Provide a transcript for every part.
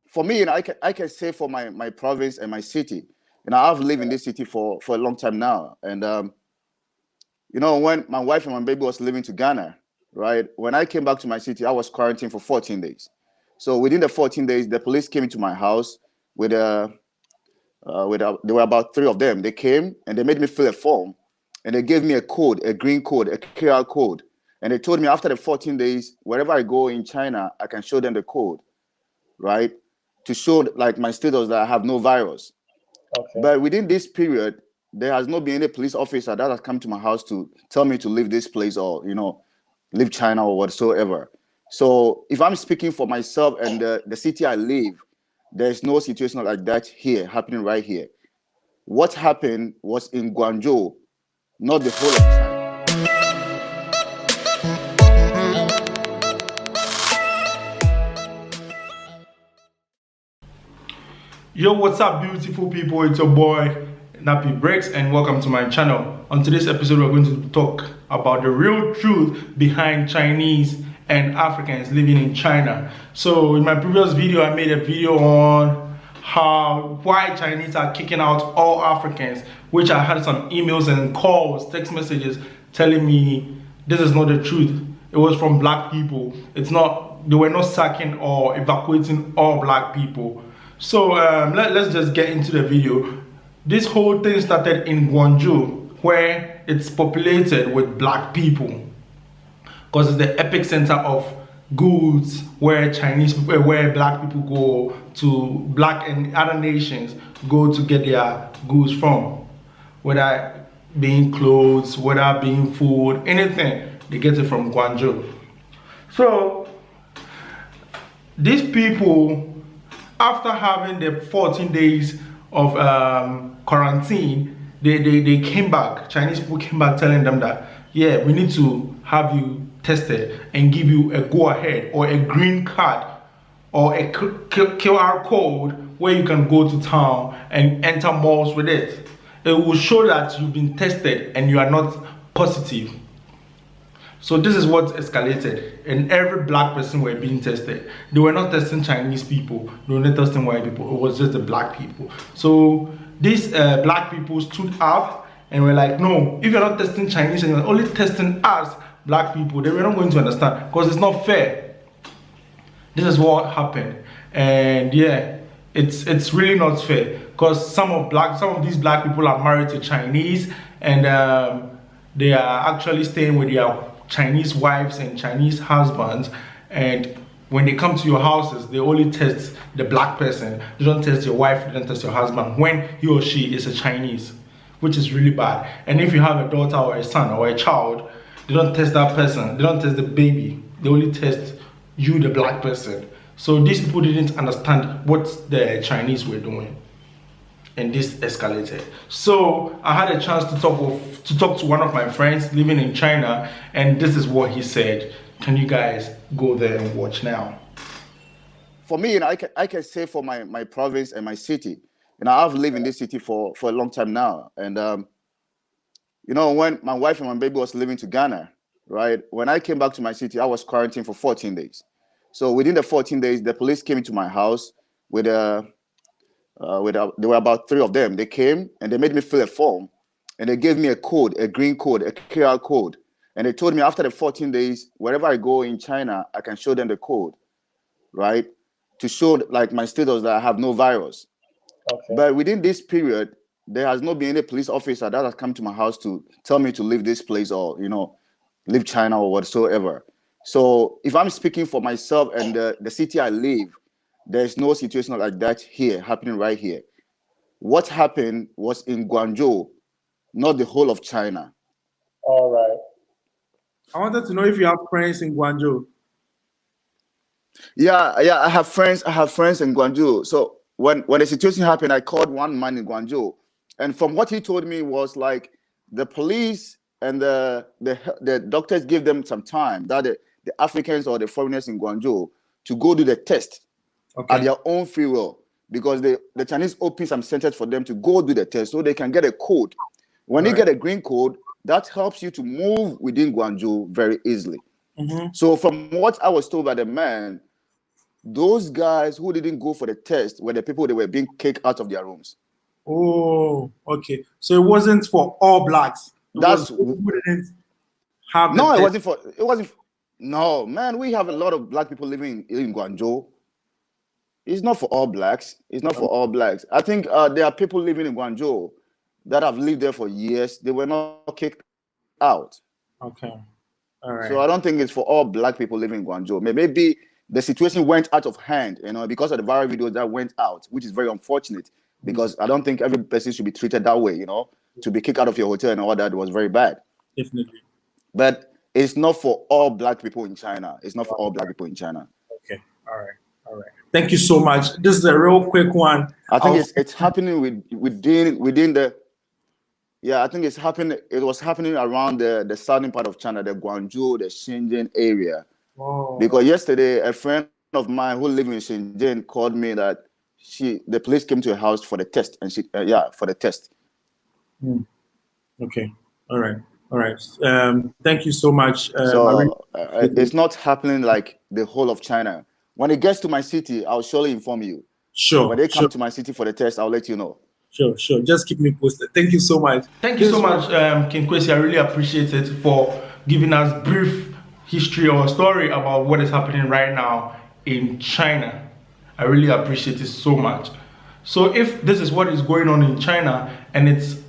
For me, I can say for my province and my city. I've lived in this city for a long time now. And when my wife and my baby was living to Ghana, right? When I came back to my city, I was quarantined for 14 days. So within the 14 days, the police came into my house with there were about three of them. They came and they made me fill a form, and they gave me a code, a green code, a QR code. And they told me after the 14 days, wherever I go in China, I can show them the code, right? To show like my status that I have no virus. Okay. But within this period, there has not been any police officer that has come to my house to tell me to leave this place or, leave China or whatsoever. So if I'm speaking for myself and the city I live, there's no situation like that here happening right here. What happened was in Guangzhou, not the whole of China. Yo, what's up, beautiful people? It's your boy nappiebriggs, and welcome to my channel. On today's episode, we're going to talk about the real truth behind Chinese and Africans living in China. So in my previous video, I made a video on why Chinese are kicking out all Africans, which I had some emails and calls, text messages telling me this is not the truth. It was from black people. They were not sacking or evacuating all black people. So let's just get into the video. This whole thing started in Guangzhou, where it's populated with black people, because it's the epicenter of goods where black people go to, black and other nations go to get their goods from, whether being clothes, whether being food, anything, they get it from Guangzhou. So these people, after having the 14 days of quarantine, they came back. Chinese people came back telling them that, yeah, we need to have you tested and give you a go-ahead or a green card or a QR code where you can go to town and enter malls with it. It will show that you've been tested and you are not positive. So this is what escalated, and every black person were being tested. They were not testing Chinese people, they were not testing white people, it was just the black people. So these black people stood up and were like, no, if you're not testing Chinese and you're only testing us, black people, they were not going to understand, because it's not fair. This is what happened. And yeah, it's really not fair, because some of these black people are married to Chinese, and they are actually staying with their Chinese wives and Chinese husbands, and when they come to your houses, they only test the black person. They don't test your wife, they don't test your husband when he or she is a Chinese, which is really bad. And if you have a daughter or a son or a child, they don't test that person, they don't test the baby, they only test you, the black person. So these people didn't understand what the Chinese were doing, and this escalated. So I had a chance to talk to one of my friends living in China, and this is what he said. Can you guys go there and watch now? For me, I can say for my province and my city. I've lived in this city for a long time now. And when my wife and my baby was living to Ghana, right? When I came back to my city, I was quarantined for 14 days. So within the 14 days, the police came into my house with there were about three of them. They came and they made me fill a form, and they gave me a code, a green code, a QR code. And they told me after the 14 days, wherever I go in China, I can show them the code, right? To show like my status that I have no virus. Okay. But within this period, there has not been any police officer that has come to my house to tell me to leave this place or, leave China or whatsoever. So if I'm speaking for myself and the city I live, there's no situation like that here happening right here. What happened was in Guangzhou, not the whole of China. All right. I wanted to know if you have friends in Guangzhou. Yeah, I have friends in Guangzhou. So when the situation happened, I called one man in Guangzhou, and from what he told me was like the police and the doctors give them some time, that the Africans or the foreigners in Guangzhou, to go do the test. Okay. At their own free will, because the Chinese open some centers for them to go do the test so they can get a code. When you get a green code, that helps you to move within Guangzhou very easily. So from what I was told by the man, those guys who didn't go for the test were the people that were being kicked out of their rooms. Oh, okay. So it wasn't for all blacks. It was those who didn't have the no, test. it wasn't. No, man, we have a lot of black people living in Guangzhou. It's not for all blacks. It's not for all blacks. I think there are people living in Guangzhou that have lived there for years. They were not kicked out. Okay. All right. So I don't think it's for all black people living in Guangzhou. Maybe the situation went out of hand, because of the viral videos that went out, which is very unfortunate, because I don't think every person should be treated that way, to be kicked out of your hotel and all that was very bad. Definitely. But it's not for all black people in China. It's not for all black people in China. Okay. All right. Thank you so much. This is a real quick one. I think it's happening within the. Yeah, I think it's happening. It was happening around the southern part of China, the Guangzhou, the Shenzhen area. Oh. Because yesterday, a friend of mine who lives in Shenzhen called me that the police came to her house for the test, and for the test. Okay. All right. Thank you so much. It's not happening like the whole of China. When it gets to my city, I'll surely inform you. Sure. When they come to my city for the test, I'll let you know. Sure. Just keep me posted. Thank you so much. Thank you so much, King Kwesi. I really appreciate it for giving us brief history or story about what is happening right now in China. I really appreciate it so much. So if this is what is going on in China and it's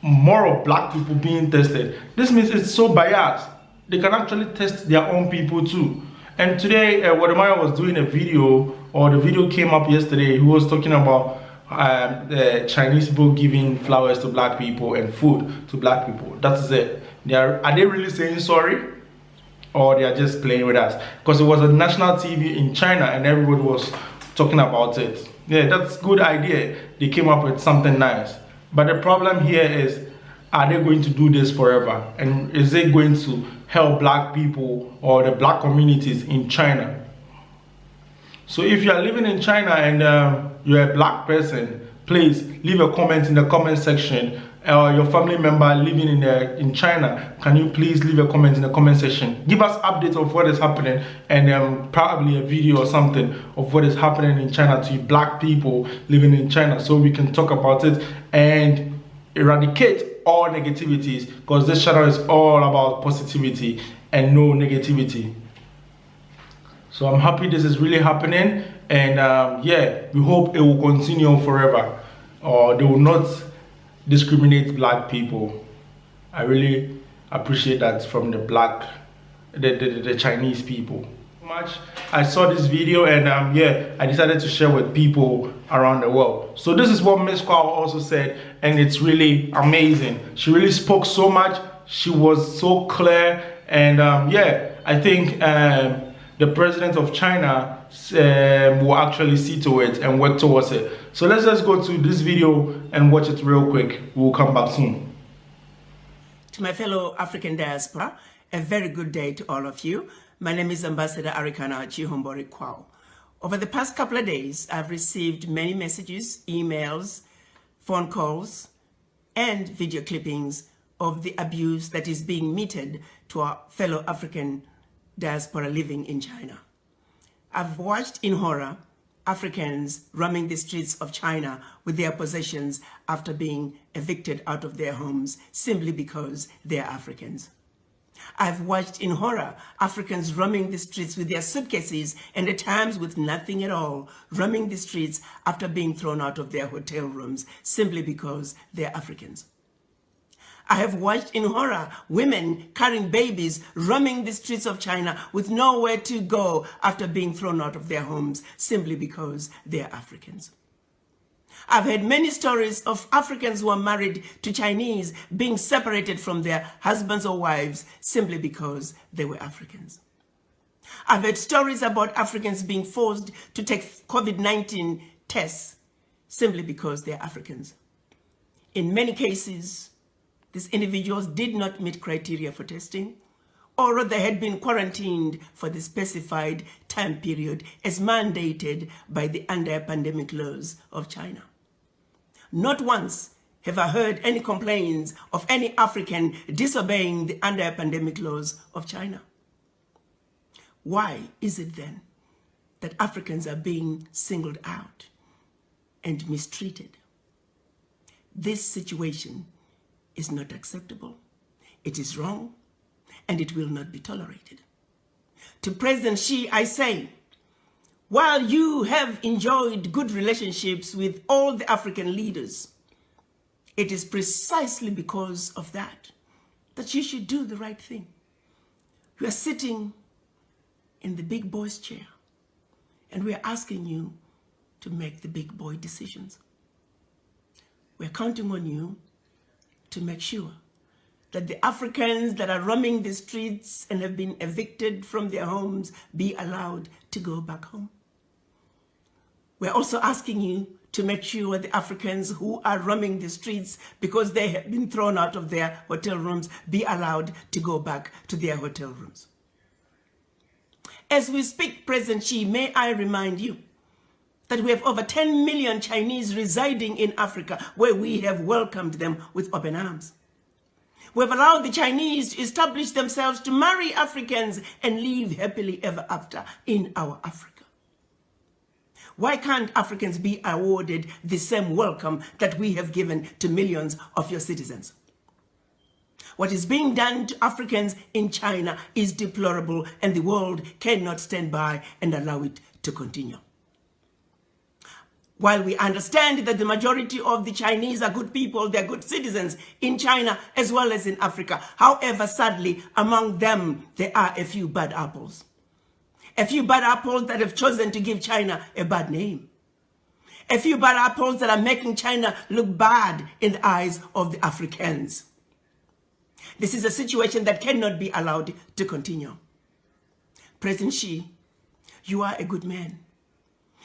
more of black people being tested, this means it's so biased. They can actually test their own people too. And today, Wadamaya was doing a video, or the video came up yesterday. He was talking about the Chinese people giving flowers to black people and food to black people. That's it. Are they really saying sorry? Or they are just playing with us? Because it was a national TV in China and everybody was talking about it. Yeah, that's a good idea. They came up with something nice. But the problem here is, are they going to do this forever? And is it going to help black people or the black communities in China? So if you are living in China and you're a black person, please leave a comment in the comment section. Or your family member living in China, can you please leave a comment in the comment section? Give us updates of what is happening, and probably a video or something of what is happening in China to black people living in China, so we can talk about it and eradicate all negativities, because this channel is all about positivity and no negativity. So I'm happy this is really happening, and we hope it will continue forever, or they will not discriminate black people. I really appreciate that from the Chinese people. I saw this video and I decided to share with people around the world. So this is what Miss Kwao also said, and it's really amazing. She really spoke so much. She was so clear, and I think the president of China will actually see to it and work towards it. So let's just go to this video and watch it real quick. We'll come back soon. To my fellow African diaspora, a very good day to all of you. My name is Ambassador Arikana Chihombori Kwao. Over the past couple of days, I've received many messages, emails, phone calls, and video clippings of the abuse that is being meted to our fellow African diaspora living in China. I've watched in horror Africans roaming the streets of China with their possessions after being evicted out of their homes simply because they're Africans. I've watched in horror Africans roaming the streets with their suitcases and at times with nothing at all, roaming the streets after being thrown out of their hotel rooms simply because they're Africans. I have watched in horror women carrying babies roaming the streets of China with nowhere to go after being thrown out of their homes simply because they're Africans. I've heard many stories of Africans who are married to Chinese being separated from their husbands or wives simply because they were Africans. I've heard stories about Africans being forced to take COVID-19 tests simply because they're Africans. In many cases, these individuals did not meet criteria for testing, or they had been quarantined for the specified time period as mandated by the anti-pandemic laws of China. Not once have I heard any complaints of any African disobeying the anti-pandemic laws of China. Why is it then that Africans are being singled out and mistreated. This situation is not acceptable. It is wrong, and it will not be tolerated. To President Xi, I say, while you have enjoyed good relationships with all the African leaders, it is precisely because of that you should do the right thing. You are sitting in the big boy's chair, and we are asking you to make the big boy decisions. We're counting on you to make sure that the Africans that are roaming the streets and have been evicted from their homes be allowed to go back home. We're also asking you to make sure the Africans who are roaming the streets because they have been thrown out of their hotel rooms be allowed to go back to their hotel rooms. As we speak, President Xi, may I remind you that we have over 10 million Chinese residing in Africa, where we have welcomed them with open arms. We have allowed the Chinese to establish themselves, to marry Africans and live happily ever after in our Africa. Why can't Africans be awarded the same welcome that we have given to millions of your citizens? What is being done to Africans in China is deplorable, and the world cannot stand by and allow it to continue. While we understand that the majority of the Chinese are good people, they're good citizens in China as well as in Africa. However, sadly, among them, there are a few bad apples. A few bad apples that have chosen to give China a bad name. A few bad apples that are making China look bad in the eyes of the Africans. This is a situation that cannot be allowed to continue. President Xi, you are a good man.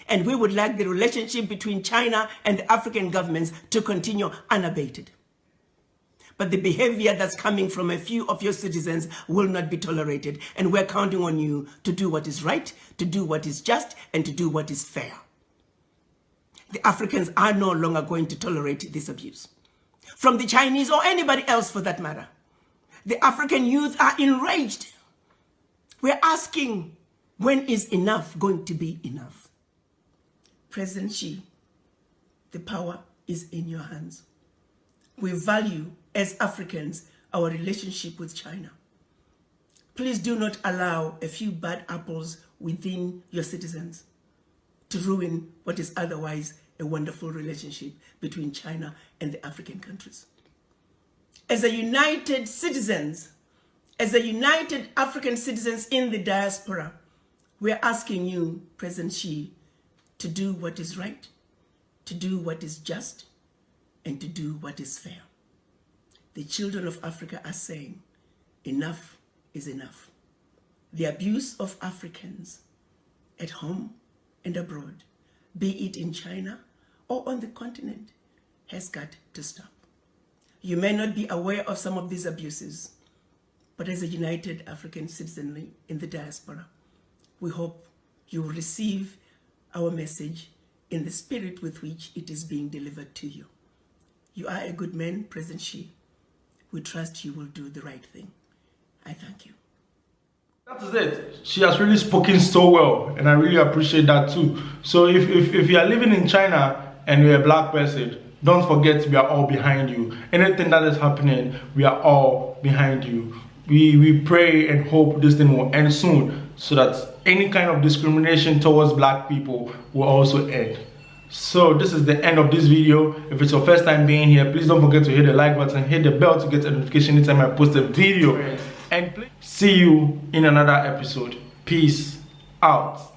And we would like the relationship between China and the African governments to continue unabated. But the behavior that's coming from a few of your citizens will not be tolerated. And we're counting on you to do what is right, to do what is just, and to do what is fair. The Africans are no longer going to tolerate this abuse from the Chinese or anybody else for that matter. The African youth are enraged. We're asking, when is enough going to be enough? President Xi, the power is in your hands. We value, as Africans, our relationship with China. Please do not allow a few bad apples within your citizens to ruin what is otherwise a wonderful relationship between China and the African countries. As a united citizens, as a united African citizens in the diaspora, we are asking you, President Xi, to do what is right, to do what is just, and to do what is fair. The children of Africa are saying, enough is enough. The abuse of Africans at home and abroad, be it in China or on the continent, has got to stop. You may not be aware of some of these abuses, but as a united African citizenry in the diaspora, we hope you will receive our message in the spirit with which it is being delivered to you. You are a good man, President Xi. We trust you will do the right thing. I thank you. That is it. She has really spoken so well, and I really appreciate that too. So if you are living in China and you're a black person, don't forget we are all behind you. Anything that is happening, we are all behind you. We pray and hope this thing will end soon, so that any kind of discrimination towards black people will also end. So this is the end of this video. If it's your first time being here, please don't forget to hit the like button, hit the bell to get a notification anytime I post a video. And please see you in another episode. Peace out.